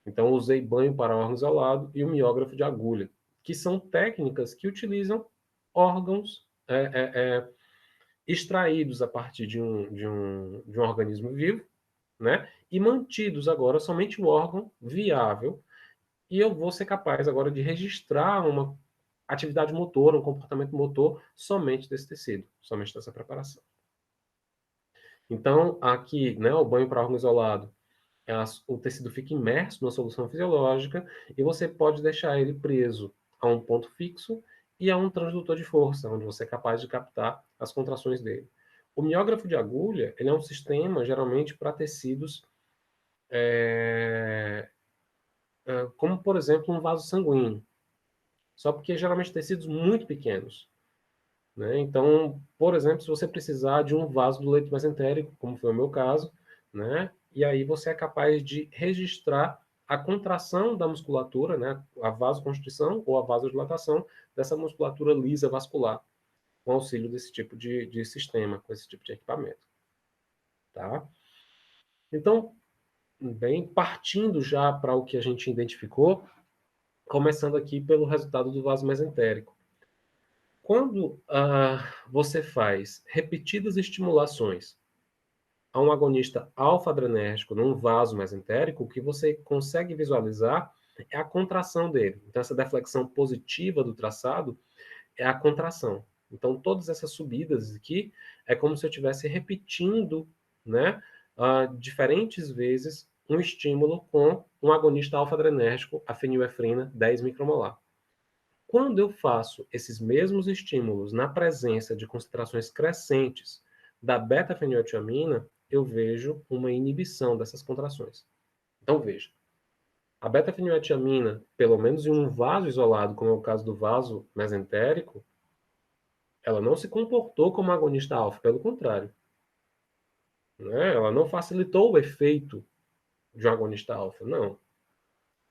Então, eu usei banho para órgão isolado e o miógrafo de agulha, que são técnicas que utilizam órgãos extraídos a partir de um organismo vivo, né, e mantidos agora somente o órgão viável, e eu vou ser capaz agora de registrar uma atividade motora, um comportamento motor somente desse tecido, somente dessa preparação. Então, aqui, né, o banho para órgão isolado, o tecido fica imerso numa solução fisiológica e você pode deixar ele preso a um ponto fixo e a um transdutor de força, onde você é capaz de captar as contrações dele. O miógrafo de agulha, ele é um sistema, geralmente, para tecidos, como, por exemplo, um vaso sanguíneo. Só porque, geralmente, tecidos muito pequenos. Né? Então, por exemplo, se você precisar de um vaso do leito mesentérico, como foi o meu caso, né? E aí você é capaz de registrar a contração da musculatura, né? A vasoconstrição ou a vasodilatação dessa musculatura lisa vascular, com auxílio desse tipo de sistema, com esse tipo de equipamento. Tá? Então, bem, partindo já para o que a gente identificou, começando aqui pelo resultado do vaso mesentérico. Quando você faz repetidas estimulações a um agonista alfa-adrenérgico num vaso mesentérico, o que você consegue visualizar é a contração dele. Então, essa deflexão positiva do traçado é a contração. Então, todas essas subidas aqui é como se eu estivesse repetindo, né, diferentes vezes um estímulo com um agonista alfa-adrenérgico, a fenilefrina 10 micromolar. Quando eu faço esses mesmos estímulos na presença de concentrações crescentes da beta-fenilotiamina, eu vejo uma inibição dessas contrações. Então, veja, a beta-fenilotiamina, pelo menos em um vaso isolado, como é o caso do vaso mesentérico, ela não se comportou como agonista alfa, pelo contrário. Né? Ela não facilitou o efeito de um agonista alfa, não.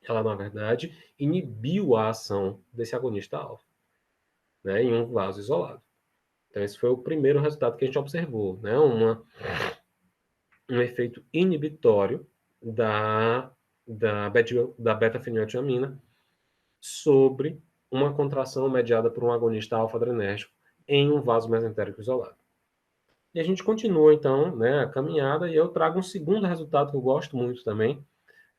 Ela, na verdade, inibiu a ação desse agonista alfa, né, em um vaso isolado. Então, esse foi o primeiro resultado que a gente observou, né? Um efeito inibitório da beta-fenilotiamina sobre uma contração mediada por um agonista alfa-adrenérgico em um vaso mesentérico isolado. E a gente continua, então, né, a caminhada, e eu trago um segundo resultado que eu gosto muito também,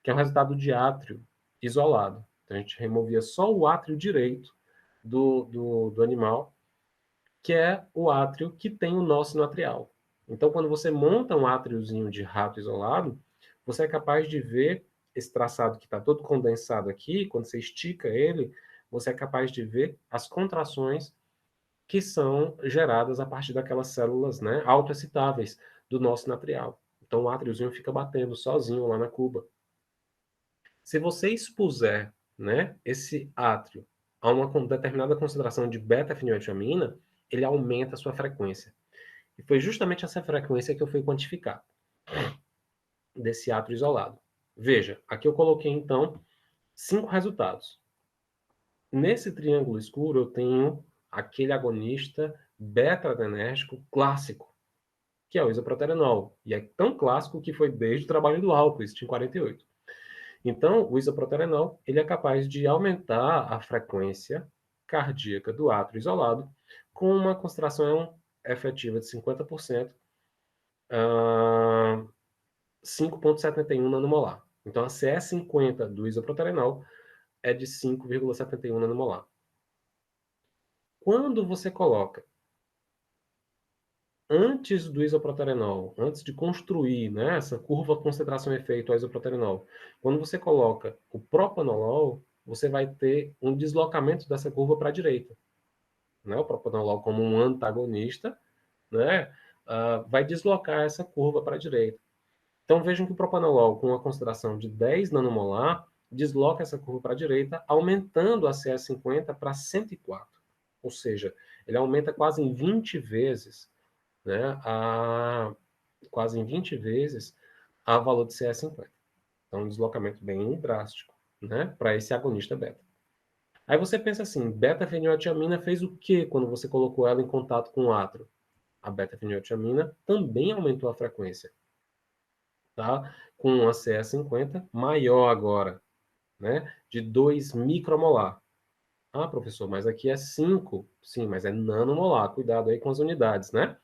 que é o resultado de átrio isolado. Então, a gente removia só o átrio direito do animal, que é o átrio que tem o nó sinoatrial. Então, quando você monta um átriozinho de rato isolado, você é capaz de ver esse traçado que está todo condensado aqui, quando você estica ele, você é capaz de ver as contrações que são geradas a partir daquelas células, né, autoexcitáveis do nó sinoatrial. Então, o átriozinho fica batendo sozinho lá na cuba. Se você expuser, né, esse átrio a uma determinada concentração de beta-fenilotiamina, ele aumenta a sua frequência. E foi justamente essa frequência que eu fui quantificar desse átrio isolado. Veja, aqui eu coloquei, então, 5 resultados. Nesse triângulo escuro, eu tenho aquele agonista beta-adrenérgico clássico, que é o isoproterenol. E é tão clássico que foi desde o trabalho do Alquist, em 48. Então, o isoproterenol ele é capaz de aumentar a frequência cardíaca do átrio isolado com uma concentração efetiva de 50%, 5,71 nanomolar. Então, a CE50 do isoproterenol é de 5,71 nanomolar. Quando você coloca antes do isoproterenol, antes de construir, né, essa curva concentração-efeito ao isoproterenol, quando você coloca o propanolol, você vai ter um deslocamento dessa curva para a direita. Né? O propanolol, como um antagonista, né, vai deslocar essa curva para a direita. Então vejam que o propanolol, com uma concentração de 10 nanomolar, desloca essa curva para a direita, aumentando a CS50 para 104. Ou seja, ele aumenta quase em 20 vezes, né, quase em 20 vezes a valor de CS50. Então, um deslocamento bem drástico, né, para esse agonista beta. Aí você pensa assim, beta-fenilotiamina fez o que quando você colocou ela em contato com o átrio? A beta-fenilotiamina também aumentou a frequência, tá? Com a CS50 maior agora, né, de 2 micromolar. Ah, professor, mas aqui é 5. Sim, mas é nanomolar. Cuidado aí com as unidades, né?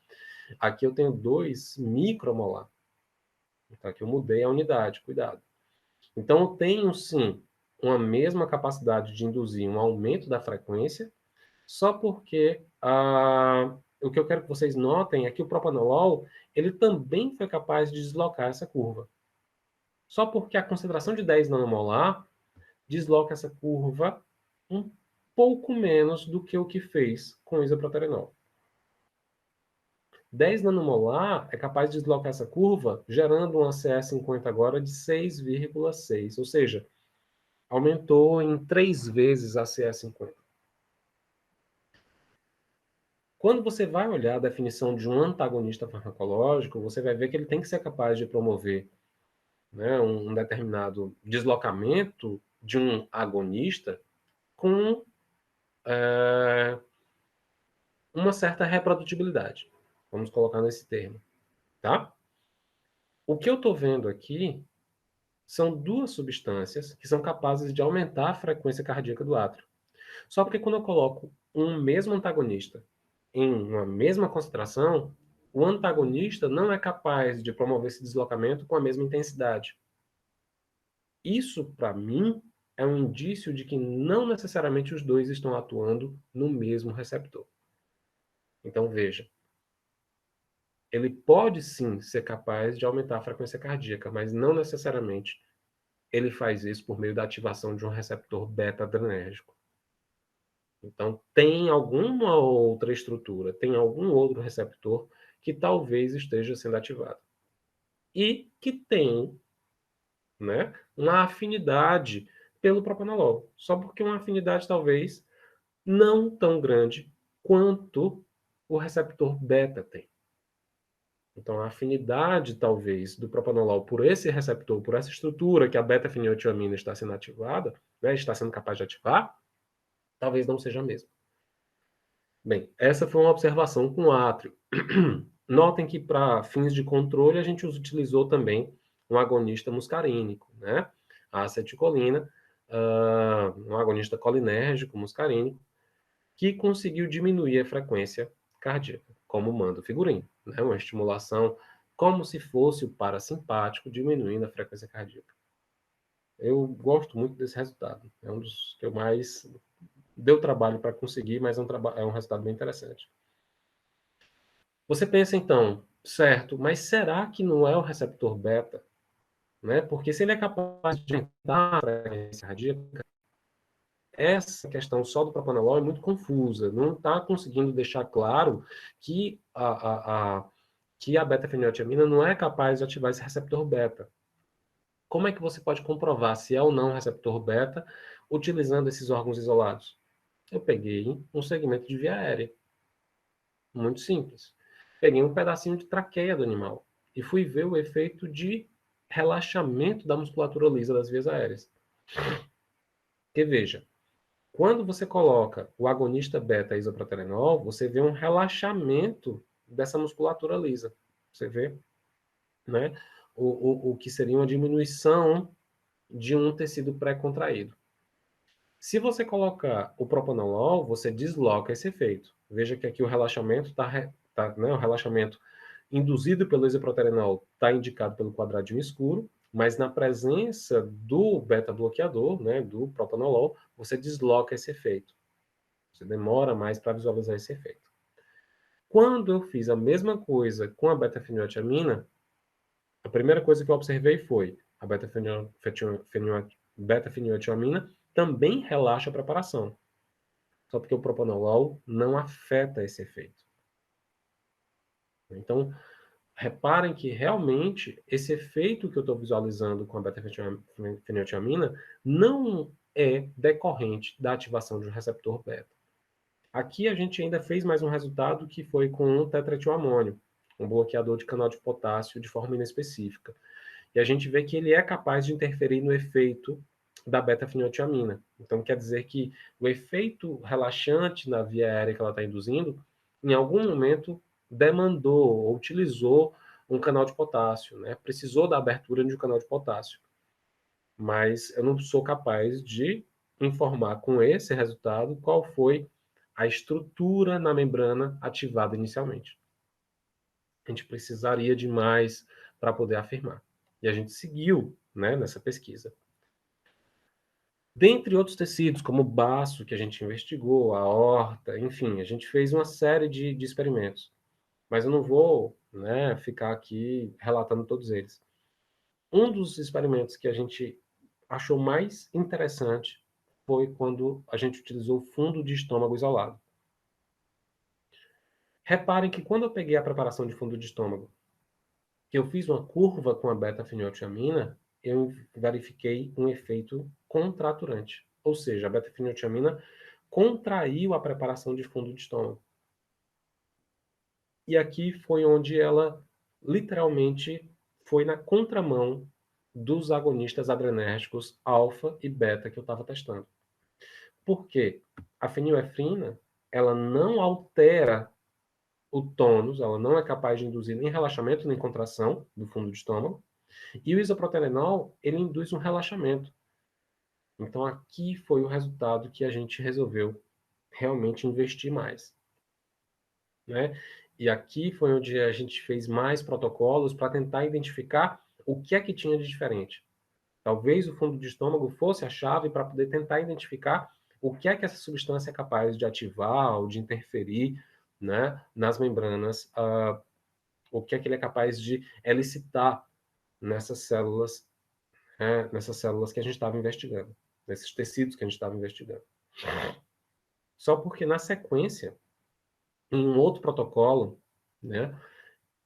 Aqui eu tenho 2 micromolar. Então, aqui eu mudei a unidade, cuidado. Então, eu tenho, sim, uma mesma capacidade de induzir um aumento da frequência, só porque o que eu quero que vocês notem é que o propanolol, ele também foi capaz de deslocar essa curva. Só porque a concentração de 10 nanomolar desloca essa curva um pouco menos do que o que fez com o isoproterenol. 10 nanomolar é capaz de deslocar essa curva, gerando uma CE50 agora de 6,6, ou seja, aumentou em 3 vezes a CE50. Quando você vai olhar a definição de um antagonista farmacológico, você vai ver que ele tem que ser capaz de promover, né, um determinado deslocamento de um agonista com uma certa reprodutibilidade. Vamos colocar nesse termo, tá? O que eu estou vendo aqui são duas substâncias que são capazes de aumentar a frequência cardíaca do átrio. Só porque quando eu coloco um mesmo antagonista em uma mesma concentração, o antagonista não é capaz de promover esse deslocamento com a mesma intensidade. Isso, para mim, é um indício de que não necessariamente os dois estão atuando no mesmo receptor. Então, veja, ele pode sim ser capaz de aumentar a frequência cardíaca, mas não necessariamente ele faz isso por meio da ativação de um receptor beta-adrenérgico. Então, tem alguma outra estrutura, tem algum outro receptor que talvez esteja sendo ativado. E que tem, né, uma afinidade pelo propanolol. Só porque uma afinidade talvez não tão grande quanto o receptor beta tem. Então, a afinidade, talvez, do propanolol por esse receptor, por essa estrutura que a beta-fenilotiamina está sendo ativada, né, está sendo capaz de ativar, talvez não seja a mesma. Bem, essa foi uma observação com átrio. Notem que para fins de controle a gente utilizou também um agonista muscarínico, né? A acetilcolina, um agonista colinérgico muscarínico, que conseguiu diminuir a frequência cardíaca, como manda o figurino, né? Uma estimulação como se fosse o parasimpático diminuindo a frequência cardíaca. Eu gosto muito desse resultado. É um dos que eu mais deu trabalho para conseguir, mas é um resultado bem interessante. Você pensa então, certo, mas será que não é o receptor beta? Né? Porque se ele é capaz de aumentar a frequência cardíaca, essa questão só do propanolol é muito confusa, não está conseguindo deixar claro que que a beta-fenilotiamina não é capaz de ativar esse receptor beta. Como é que você pode comprovar se é ou não receptor beta utilizando esses órgãos isolados? Eu peguei um segmento de via aérea, muito simples. Peguei um pedacinho de traqueia do animal e fui ver o efeito de relaxamento da musculatura lisa das vias aéreas. Porque veja, quando você coloca o agonista beta-isoproterenol, você vê um relaxamento dessa musculatura lisa. Você vê, né, o que seria uma diminuição de um tecido pré-contraído. Se você colocar o propanolol, você desloca esse efeito. Veja que aqui o relaxamento o relaxamento induzido pelo isoproterenol está indicado pelo quadradinho escuro, mas na presença do beta-bloqueador, né, do propanolol, você desloca esse efeito. Você demora mais para visualizar esse efeito. Quando eu fiz a mesma coisa com a beta-fenilotiamina, a primeira coisa que eu observei foi a beta-fenilotiamina também relaxa a preparação. Só porque o propanolol não afeta esse efeito. Então, reparem que realmente esse efeito que eu estou visualizando com a beta-fenilotiamina não é decorrente da ativação de um receptor beta. Aqui a gente ainda fez mais um resultado que foi com o tetraetilamônio, um bloqueador de canal de potássio de forma inespecífica. E a gente vê que ele é capaz de interferir no efeito da beta-fenilotiamina. Então, quer dizer que o efeito relaxante na via aérea que ela está induzindo, em algum momento, demandou ou utilizou um canal de potássio, né? Precisou da abertura de um canal de potássio. Mas eu não sou capaz de informar com esse resultado qual foi a estrutura na membrana ativada inicialmente. A gente precisaria de mais para poder afirmar. E a gente seguiu, né, nessa pesquisa. Dentre outros tecidos, como o baço, que a gente investigou, a aorta, enfim, a gente fez uma série de experimentos. Mas eu não vou, né, ficar aqui relatando todos eles. Um dos experimentos que a gente achou mais interessante foi quando a gente utilizou fundo de estômago isolado. Reparem que quando eu peguei a preparação de fundo de estômago, que eu fiz uma curva com a beta-fenilotiamina, eu verifiquei um efeito contraturante. Ou seja, a beta-fenilotiamina contraiu a preparação de fundo de estômago. E aqui foi onde ela literalmente foi na contramão dos agonistas adrenérgicos alfa e beta que eu estava testando. Por quê? A fenilefrina, ela não altera o tônus, ela não é capaz de induzir nem relaxamento nem contração do fundo do estômago. E o isoproterenol, ele induz um relaxamento. Então aqui foi o resultado que a gente resolveu realmente investir mais, né? E aqui foi onde a gente fez mais protocolos para tentar identificar o que é que tinha de diferente. Talvez o fundo de estômago fosse a chave para poder tentar identificar o que é que essa substância é capaz de ativar ou de interferir, né, nas membranas, o que é que ele é capaz de elicitar nessas células que a gente estava investigando, nesses tecidos que a gente estava investigando. Só porque na sequência, em um outro protocolo, né,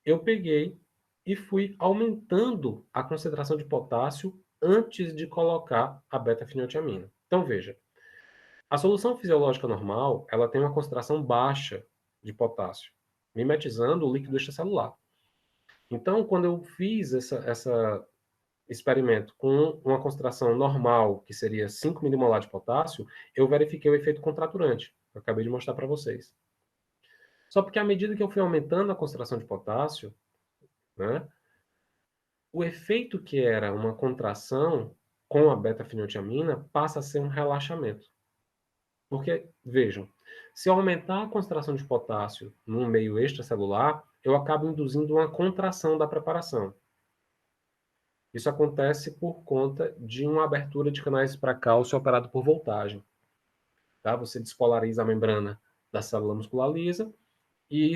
eu peguei e fui aumentando a concentração de potássio antes de colocar a beta-fenilotiamina. Então, veja, a solução fisiológica normal, ela tem uma concentração baixa de potássio, mimetizando o líquido extracelular. Então, quando eu fiz essa experimento com uma concentração normal, que seria 5 milimolar de potássio, eu verifiquei o efeito contraturante. Eu acabei de mostrar para vocês. Só porque à medida que eu fui aumentando a concentração de potássio, né, o efeito que era uma contração com a beta-feniletiamina passa a ser um relaxamento. Porque, vejam, se eu aumentar a concentração de potássio no meio extracelular, eu acabo induzindo uma contração da preparação. Isso acontece por conta de uma abertura de canais para cálcio operado por voltagem. Tá? Você despolariza a membrana da célula muscular lisa e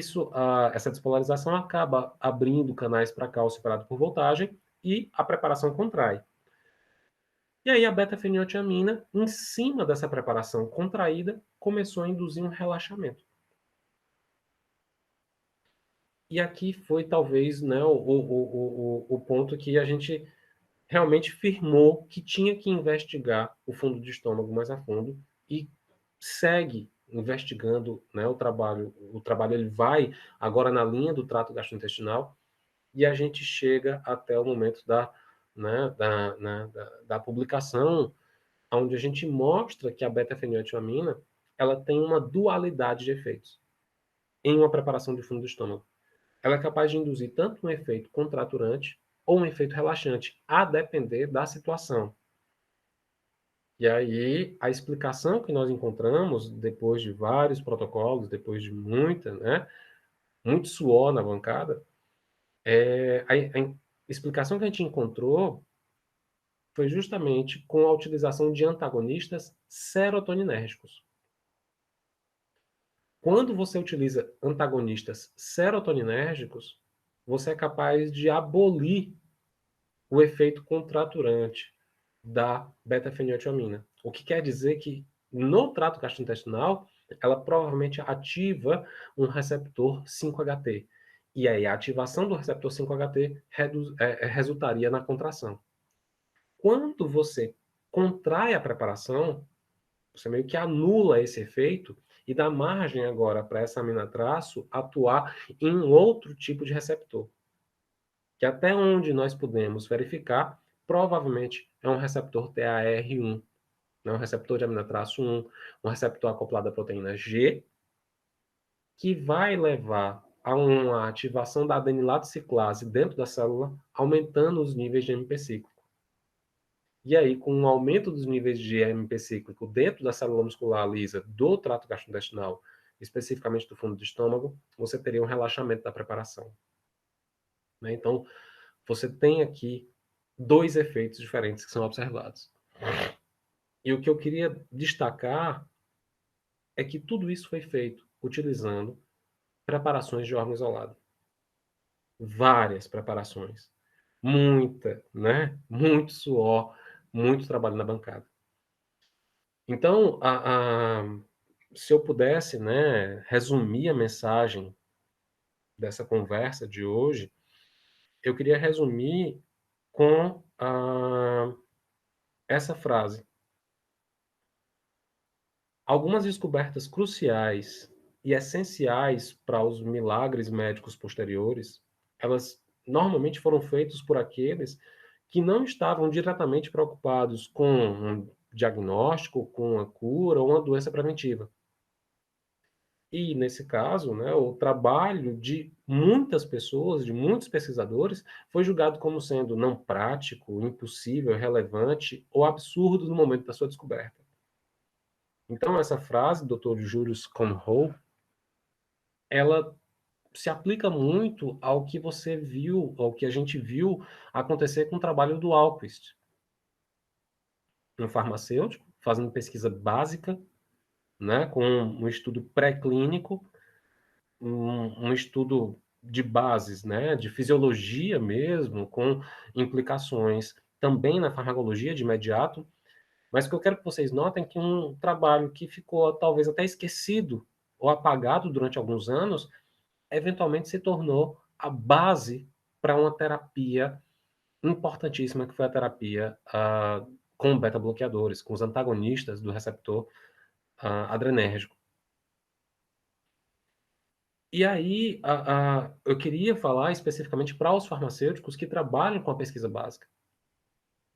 essa despolarização acaba abrindo canais para cálcio operado por voltagem e a preparação contrai. E aí a beta-feniletiamina, em cima dessa preparação contraída, começou a induzir um relaxamento. E aqui foi talvez, né, o ponto que a gente realmente firmou que tinha que investigar o fundo de estômago mais a fundo e segue investigando, né, o trabalho. O trabalho ele vai agora na linha do trato gastrointestinal e a gente chega até o momento da publicação, onde a gente mostra que a beta-feniletiamina ela tem uma dualidade de efeitos em uma preparação de fundo do estômago. Ela é capaz de induzir tanto um efeito contraturante ou um efeito relaxante, a depender da situação. E aí, a explicação que nós encontramos, depois de vários protocolos, depois de muito suor na bancada, a explicação que a gente encontrou foi justamente com a utilização de antagonistas serotoninérgicos. Quando você utiliza antagonistas serotoninérgicos, você é capaz de abolir o efeito contraturante da beta-feniletiamina. O que quer dizer que no trato gastrointestinal, ela provavelmente ativa um receptor 5-HT. E aí a ativação do receptor 5-HT resultaria na contração. Quando você contrai a preparação, você meio que anula esse efeito e dá margem agora para essa aminotraço atuar em outro tipo de receptor, que até onde nós podemos verificar, provavelmente é um receptor TAR1, né, um receptor de aminotraço 1, um receptor acoplado à proteína G, que vai levar a uma ativação da adenilato ciclase dentro da célula, aumentando os níveis de AMP cíclico. E aí, com um aumento dos níveis de AMP cíclico dentro da célula muscular lisa do trato gastrointestinal, especificamente do fundo do estômago, você teria um relaxamento da preparação. Né? Então, você tem aqui dois efeitos diferentes que são observados. E o que eu queria destacar é que tudo isso foi feito utilizando preparações de órgão isolado. Várias preparações. Muito suor, muito trabalho na bancada. Então, se eu pudesse, né, resumir a mensagem dessa conversa de hoje, eu queria resumir com essa frase. Algumas descobertas cruciais e essenciais para os milagres médicos posteriores, elas normalmente foram feitas por aqueles que não estavam diretamente preocupados com um diagnóstico, com a cura ou uma doença preventiva. E, nesse caso, né, o trabalho de muitas pessoas, de muitos pesquisadores, foi julgado como sendo não prático, impossível, irrelevante ou absurdo no momento da sua descoberta. Então, essa frase do Dr. Julius Conroe, ela se aplica muito ao que você viu, ao que a gente viu acontecer com o trabalho do Alquist, um farmacêutico, fazendo pesquisa básica, né, com um estudo pré-clínico, um estudo de bases, né, de fisiologia mesmo, com implicações também na farmacologia de imediato, mas o que eu quero que vocês notem é que um trabalho que ficou talvez até esquecido ou apagado durante alguns anos, eventualmente se tornou a base para uma terapia importantíssima, que foi a terapia com beta-bloqueadores, com os antagonistas do receptor adrenérgico. E aí, eu queria falar especificamente para os farmacêuticos que trabalham com a pesquisa básica.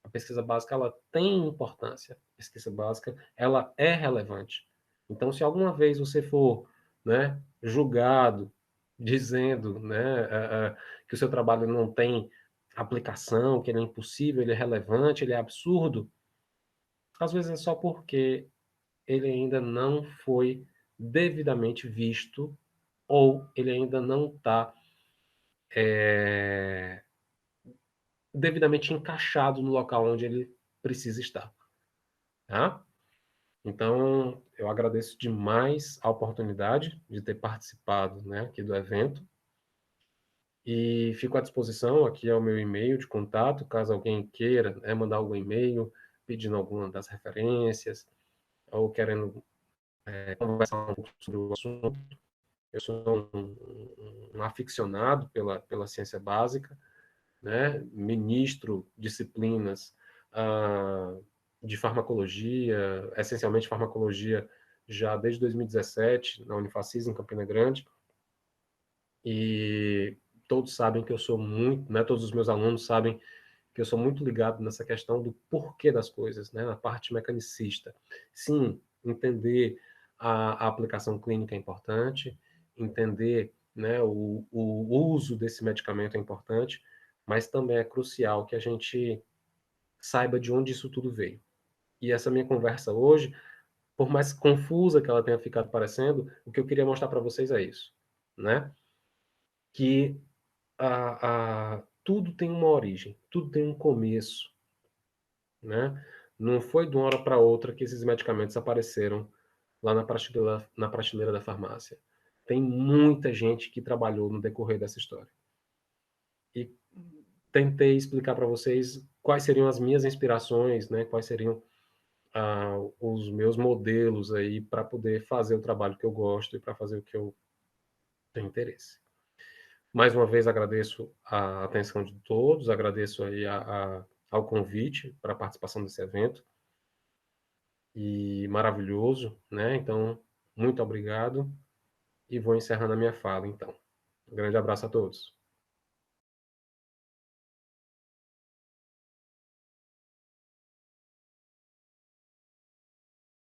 A pesquisa básica, ela tem importância. A pesquisa básica, ela é relevante. Então, se alguma vez você for, né, julgado, dizendo, né, que o seu trabalho não tem aplicação, que ele é impossível, ele é relevante, ele é absurdo, às vezes é só porque ele ainda não foi devidamente visto ou ele ainda não está devidamente encaixado no local onde ele precisa estar, tá? Então, eu agradeço demais a oportunidade de ter participado, né, aqui do evento e fico à disposição, aqui é o meu e-mail de contato, caso alguém queira, né, mandar algum e-mail pedindo alguma das referências ou querendo conversar um pouco sobre o assunto. Eu sou um aficionado pela ciência básica, né? Ministro disciplinas de farmacologia, essencialmente farmacologia, já desde 2017, na Unifacis, em Campina Grande, e todos sabem que eu sou muito, né? Todos os meus alunos sabem que eu sou muito ligado nessa questão do porquê das coisas, né? Na parte mecanicista. Sim, entender a aplicação clínica é importante, entender, né, o uso desse medicamento é importante, mas também é crucial que a gente saiba de onde isso tudo veio. E essa minha conversa hoje, por mais confusa que ela tenha ficado parecendo, o que eu queria mostrar para vocês é isso, né? Que tudo tem uma origem, tudo tem um começo, né? Não foi de uma hora para outra que esses medicamentos apareceram lá na prateleira da farmácia. Tem muita gente que trabalhou no decorrer dessa história. E tentei explicar para vocês quais seriam as minhas inspirações, né? Quais seriam os meus modelos aí para poder fazer o trabalho que eu gosto e para fazer o que eu tenho interesse. Mais uma vez agradeço a atenção de todos, agradeço aí ao convite para a participação desse evento e maravilhoso, né? Então, muito obrigado e vou encerrando a minha fala, então. Um grande abraço a todos.